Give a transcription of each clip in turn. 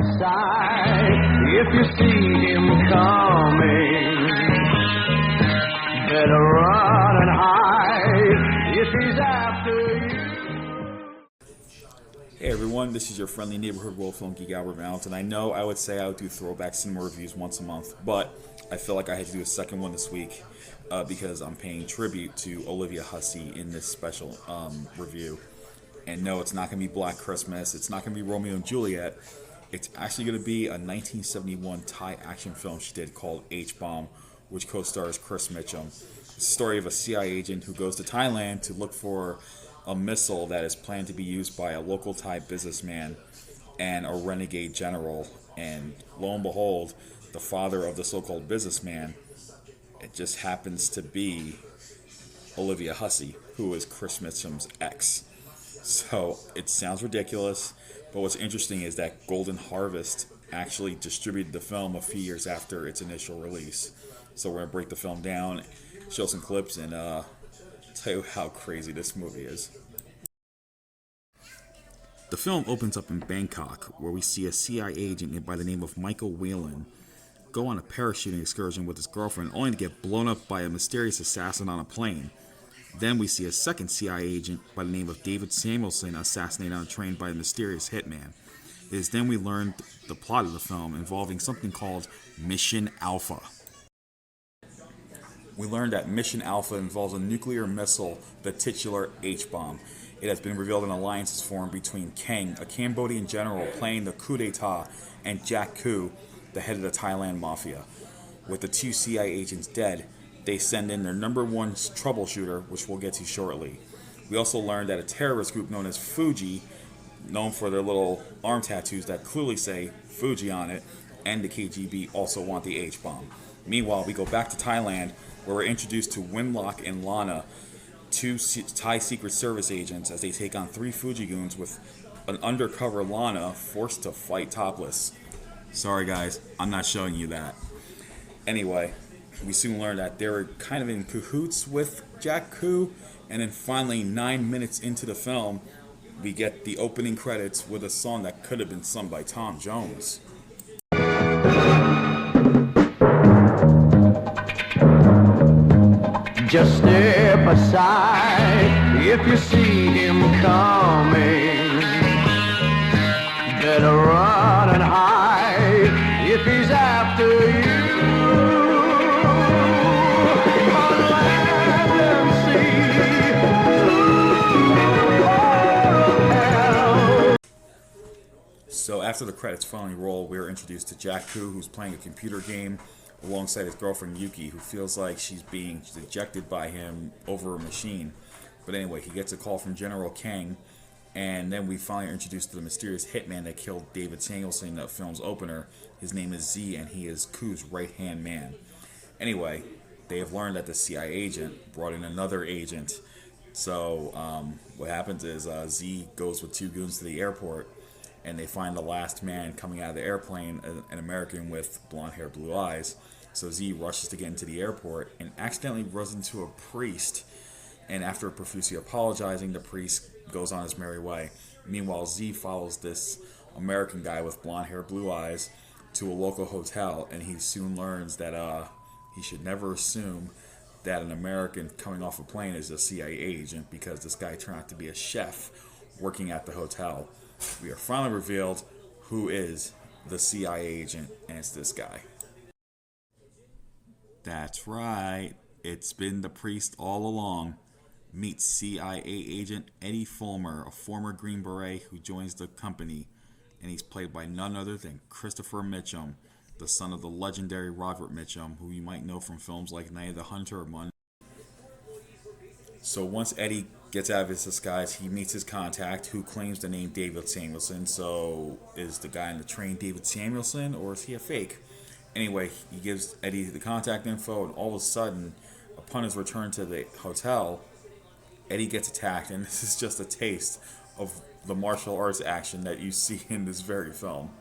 aside if you see him coming. Better run and hide if he's after you. Hey everyone, this is your friendly neighborhood world film geek Albert Valentine. I know I would say I would do throwback cinema reviews once a month, but I feel like I had to do a second one this week because I'm paying tribute to Olivia Hussey in this special review. And no, it's not going to be Black Christmas, it's not going to be Romeo and Juliet. It's actually going to be a 1971 Thai action film she did called H-Bomb, which co-stars Chris Mitchum. It's the story of a CIA agent who goes to Thailand to look for a missile that is planned to be used by a local Thai businessman and a renegade general. And lo and behold, the father of the so-called businessman, it just happens to be Olivia Hussey, who is Chris Mitchum's ex. So it sounds ridiculous, but what's interesting is that Golden Harvest actually distributed the film a few years after its initial release. So we're going to break the film down, show some clips, and tell you how crazy this movie is. The film opens up in Bangkok, where we see a CIA agent by the name of Michael Whelan go on a parachuting excursion with his girlfriend, only to get blown up by a mysterious assassin on a plane. Then we see a second CIA agent by the name of David Samuelson assassinated on a train by a mysterious hitman. It is then we learn the plot of the film involving something called Mission Alpha. We learned that Mission Alpha involves a nuclear missile, the titular H-bomb. It has been revealed an alliance is formed between Kang, a Cambodian general planning the coup d'etat, and Jack Koo, the head of the Thailand mafia. With the two CIA agents dead, they send in their number one troubleshooter, which we'll get to shortly. We also learned that a terrorist group known as Fuji, known for their little arm tattoos that clearly say Fuji on it, and the KGB also want the H-bomb. Meanwhile, we go back to Thailand, where we're introduced to Winlock and Lana, two Thai Secret Service agents, as they take on three Fuji goons with an undercover Lana forced to fight topless. Sorry guys, I'm not showing you that. Anyway, we soon learn that they were kind of in cahoots with Jack Koo, and then finally, 9 minutes into the film, we get the opening credits with a song that could have been sung by Tom Jones. Just step aside if you see him coming. Better run and hide if he's after you. On land and sea. So after the credits finally roll, we are introduced to Jack Koo, who's playing a computer game alongside his girlfriend Yuki, who feels like she's being ejected by him over a machine. But anyway, he gets a call from General Kang, and then we finally are introduced to the mysterious hitman that killed David Samuelson in the film's opener. His name is Z, and he is Koo's right-hand man. Anyway, they have learned that the CIA agent brought in another agent. So what happens is Z goes with two goons to the airport, and they find the last man coming out of the airplane, an American with blonde hair, blue eyes. So Z rushes to get into the airport and accidentally runs into a priest. And after profusely apologizing, the priest goes on his merry way. Meanwhile, Z follows this American guy with blonde hair, blue eyes to a local hotel, and he soon learns that he should never assume that an American coming off a plane is a CIA agent, because this guy turned out to be a chef working at the hotel. We are finally revealed who is the CIA agent, and it's this guy. That's right, it's been the priest all along. Meet CIA agent Eddie Fulmer, a former Green Beret who joins the company, and he's played by none other than Christopher Mitchum, the son of the legendary Robert Mitchum, who you might know from films like Night of the Hunter or Monday. So once Eddie gets out of his disguise, he meets his contact, who claims the name David Samuelson. So is the guy in the train David Samuelson, or is he a fake? Anyway, he gives Eddie the contact info, and all of a sudden, upon his return to the hotel, Eddie gets attacked, and this is just a taste of the martial arts action that you see in this very film.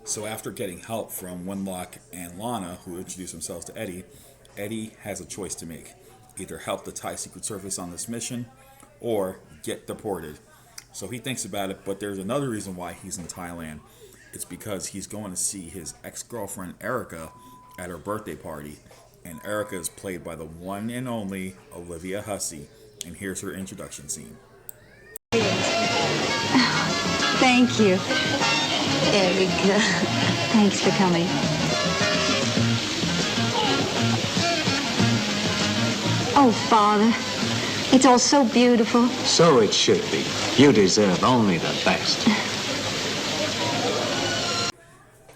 So after getting help from Winlock and Lana, who introduce themselves to Eddie, Eddie has a choice to make. Either help the Thai Secret Service on this mission, or get deported. So he thinks about it, but there's another reason why he's in Thailand. It's because he's going to see his ex-girlfriend Erica at her birthday party. And Erica is played by the one and only Olivia Hussey. And here's her introduction scene. Thank you, Erica. Thanks for coming. Oh, Father, it's all so beautiful. So it should be. You deserve only the best.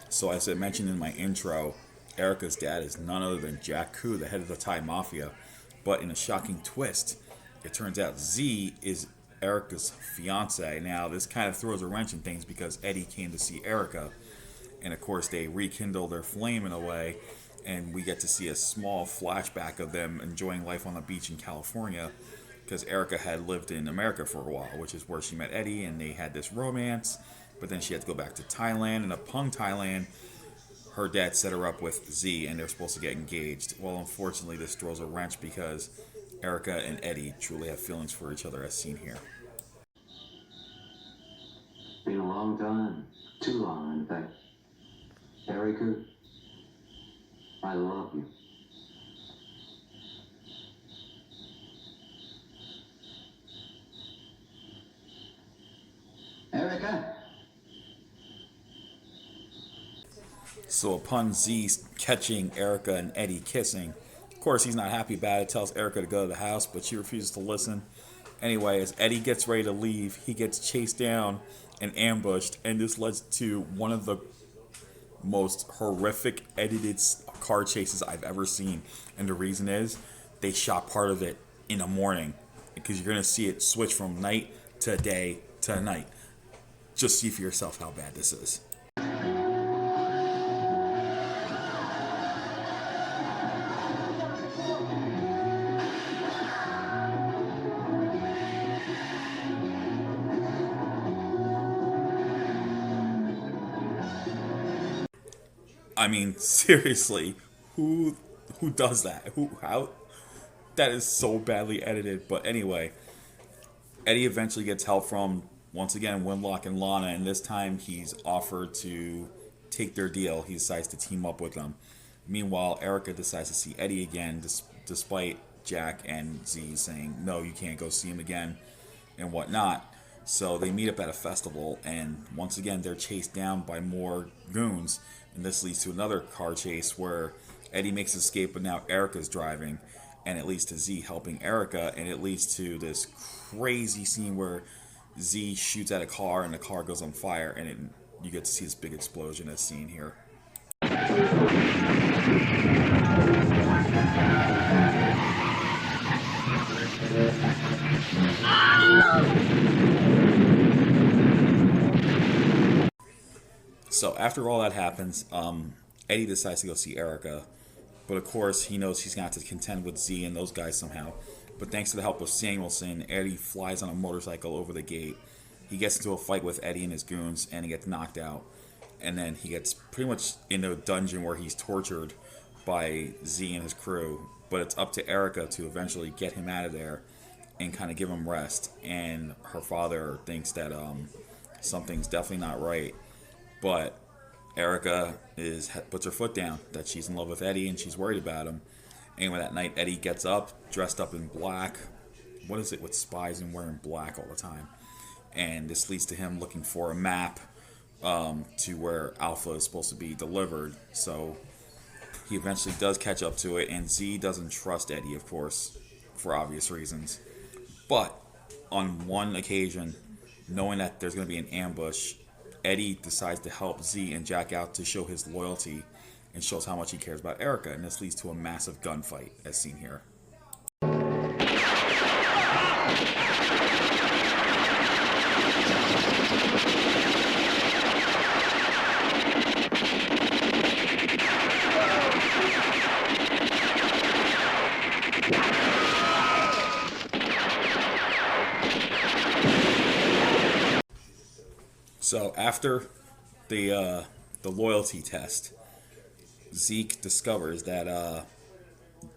So as I mentioned in my intro, Erica's dad is none other than Jack Koo, the head of the Thai mafia. But in a shocking twist, it turns out Z is Erica's fiance. Now, this kind of throws a wrench in things because Eddie came to see Erica. And of course, they rekindle their flame in a way. And we get to see a small flashback of them enjoying life on the beach in California. Because Erica had lived in America for a while, which is where she met Eddie. And they had this romance. But then she had to go back to Thailand. And upon Thailand, her dad set her up with Z. And they're supposed to get engaged. Well, unfortunately, this throws a wrench because Erica and Eddie truly have feelings for each other, as seen here. Been a long time. Too long, in fact. Erica, I love you. Erica? So upon Z catching Erica and Eddie kissing, of course he's not happy about it, tells Erica to go to the house, but she refuses to listen. Anyway, as Eddie gets ready to leave, he gets chased down and ambushed, and this leads to one of the most horrific edited car chases I've ever seen. And the reason is, they shot part of it in the morning, because you're going to see it switch from night to day to night. Just see for yourself how bad this is. I mean, seriously, who does that? How? That is so badly edited. But anyway, Eddie eventually gets help from, once again, Winlock and Lana, and this time he's offered to take their deal. He decides to team up with them. Meanwhile, Erica decides to see Eddie again, despite Jack and Z saying, no, you can't go see him again, and whatnot. So they meet up at a festival, and once again, they're chased down by more goons. And this leads to another car chase where Eddie makes escape, but now Erica's driving. And it leads to Z helping Erica, and it leads to this crazy scene where Z shoots at a car and the car goes on fire, and you get to see this big explosion as seen here. So after all that happens, Eddie decides to go see Erica. But of course, he knows he's going to have to contend with Z and those guys somehow. But thanks to the help of Samuelson, Eddie flies on a motorcycle over the gate. He gets into a fight with Eddie and his goons, and he gets knocked out. And then he gets pretty much in a dungeon where he's tortured by Z and his crew. But it's up to Erica to eventually get him out of there and kind of give him rest. And her father thinks that something's definitely not right. But Erica puts her foot down, that she's in love with Eddie and she's worried about him. Anyway, that night, Eddie gets up, dressed up in black. What is it with spies and wearing black all the time? And this leads to him looking for a map to where Alpha is supposed to be delivered. So he eventually does catch up to it, and Z doesn't trust Eddie, of course, for obvious reasons. But on one occasion, knowing that there's going to be an ambush, Eddie decides to help Z and Jack out to show his loyalty and shows how much he cares about Erica, and this leads to a massive gunfight, as seen here. So after the the loyalty test. Zeke discovers that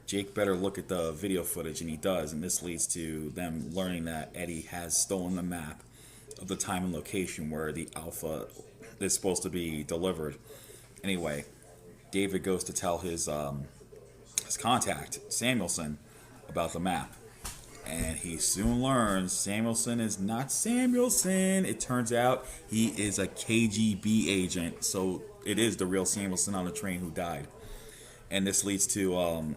Jake better look at the video footage, and he does, and this leads to them learning that Eddie has stolen the map of the time and location where the Alpha is supposed to be delivered. Anyway, David goes to tell his contact, Samuelson, about the map. And he soon learns Samuelson is not Samuelson. It turns out he is a KGB agent. So it is the real Samuelson on the train who died. And this leads to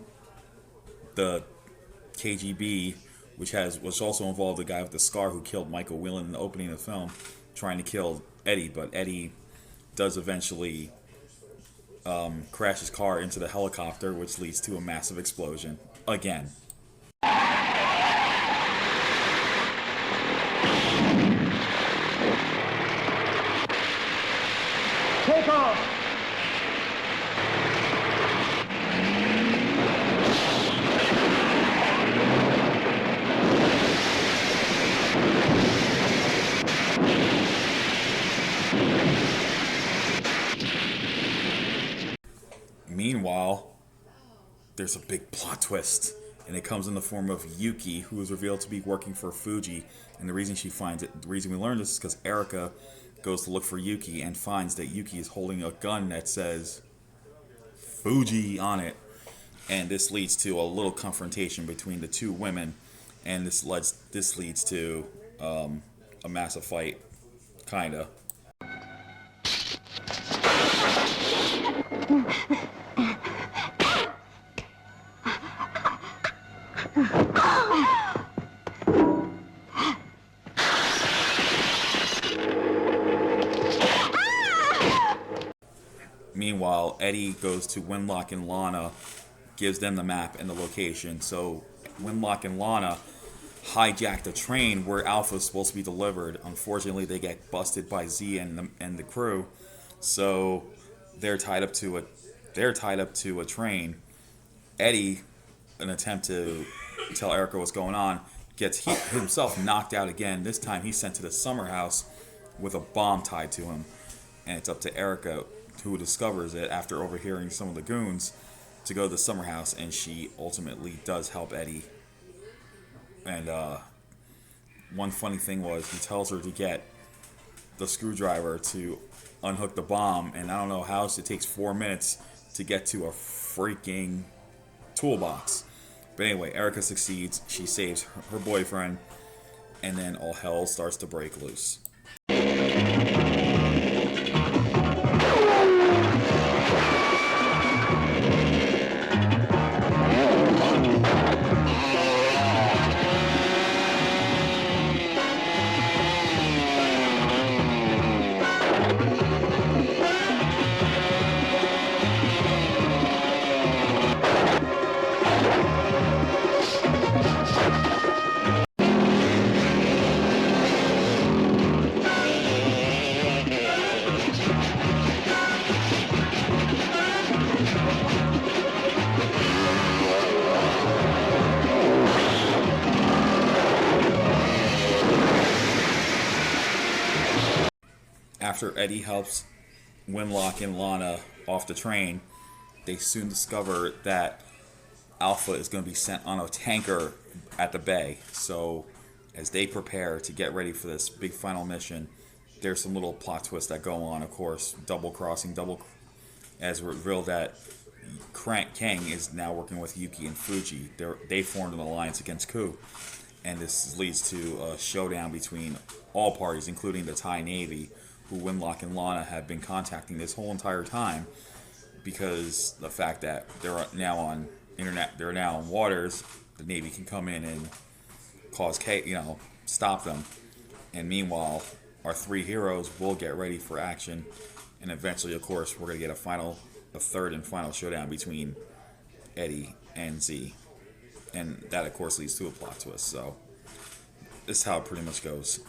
the KGB, which also involved the guy with the scar who killed Michael Whelan in the opening of the film, trying to kill Eddie. But Eddie does eventually crash his car into the helicopter, which leads to a massive explosion again. Take off! Meanwhile, there's a big plot twist, and it comes in the form of Yuki, who is revealed to be working for Fuji. And the reason we learn this is because Erica goes to look for Yuki and finds that Yuki is holding a gun that says Fuji on it. And this leads to a little confrontation between the two women, and this leads to a massive fight, kinda. Meanwhile, Eddie goes to Winlock and Lana, gives them the map and the location. So Winlock and Lana hijack the train where Alpha is supposed to be delivered. Unfortunately, they get busted by Z and the crew, so they're tied up to a train. Eddie, an attempt to tell Erica what's going on, gets himself knocked out again. This time he's sent to the summer house with a bomb tied to him, and it's up to Erica, who discovers it after overhearing some of the goons, to go to the summer house, and she ultimately does help Eddie. And one funny thing was, he tells her to get the screwdriver to unhook the bomb, and I don't know how it takes 4 minutes to get to a freaking toolbox. But anyway, Erica succeeds, she saves her boyfriend, and then all hell starts to break loose. After Eddie helps Winlock and Lana off the train, they soon discover that Alpha is going to be sent on a tanker at the bay. So as they prepare to get ready for this big final mission, there's some little plot twists that go on, of course. As revealed that Kang is now working with Yuki and Fuji. They formed an alliance against Ku. And this leads to a showdown between all parties, including the Thai Navy, who Winlock and Lana have been contacting this whole entire time, because the fact that they're now on waters, the Navy can come in and stop them. And meanwhile, our three heroes will get ready for action, and eventually, of course, we're going to get a third and final showdown between Eddie and Z. And that, of course, leads to a plot twist. So this is how it pretty much goes.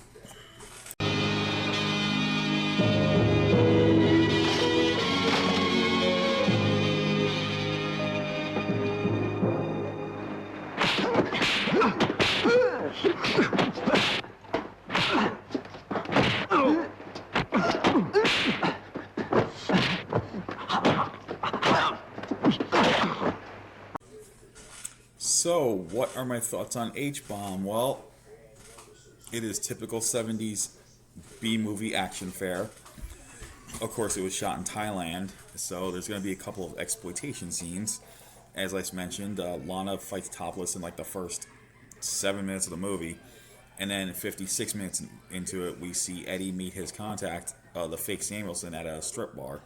what are my thoughts on H-Bomb? Well, it is typical 70s B-movie action fare. Of course, it was shot in Thailand, so there's going to be a couple of exploitation scenes. As I mentioned, Lana fights topless in like the first 7 minutes of the movie, and then 56 minutes into it, we see Eddie meet his contact, the fake Samuelson, at a strip bar.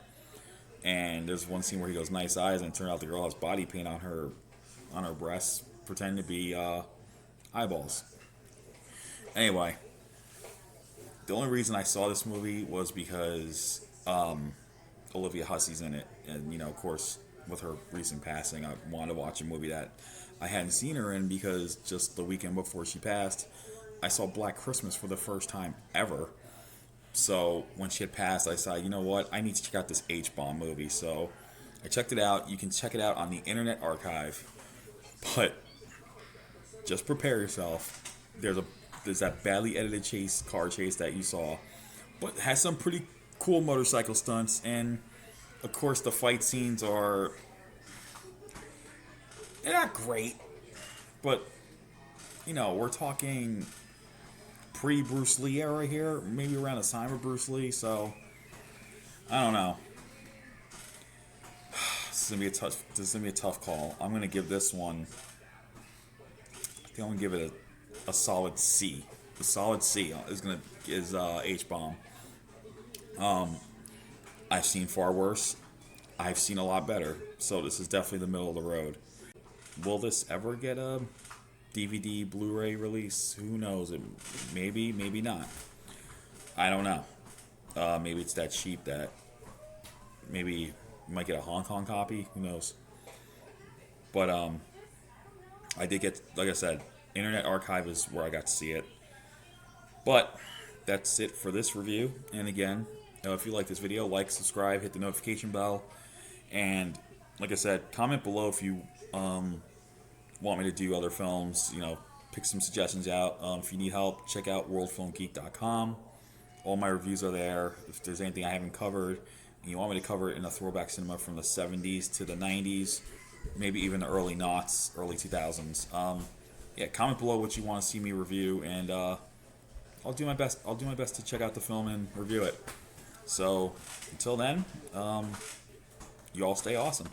And there's one scene where he goes, "Nice eyes," and it turned out the girl has body paint on her breasts, pretending to be eyeballs. Anyway, the only reason I saw this movie was because Olivia Hussey's in it, and of course, with her recent passing, I wanted to watch a movie that I hadn't seen her in, because just the weekend before she passed, I saw Black Christmas for the first time ever. So when she had passed, I decided, you know what, I need to check out this H-Bomb movie. So I checked it out. You can check it out on the Internet Archive, but just prepare yourself. There's that badly edited car chase that you saw, but it has some pretty cool motorcycle stunts, and of course the fight scenes they're not great, but we're talking pre-Bruce Lee era here, maybe around the time of Bruce Lee, so I don't know. This is gonna be a tough call. I'm gonna give this one, I think I'm gonna give it a solid C. The solid C is H-Bomb. I've seen far worse. I've seen a lot better. So this is definitely the middle of the road. Will this ever get a DVD, Blu-ray release? Who knows? Maybe, maybe not. I don't know. Maybe it's that cheap that maybe you might get a Hong Kong copy. Who knows? But I did get, like I said, Internet Archive is where I got to see it. But that's it for this review. And again, if you like this video, like, subscribe, hit the notification bell, and like I said, comment below if you want me to do other films. Pick some suggestions out. If you need help, check out worldfilmgeek.com. All my reviews are there. If there's anything I haven't covered and you want me to cover it in a throwback cinema from the 70s to the 90s, maybe even the early noughts, early 2000s, comment below what you want to see me review, and I'll do my best to check out the film and review it. So until then, you all stay awesome.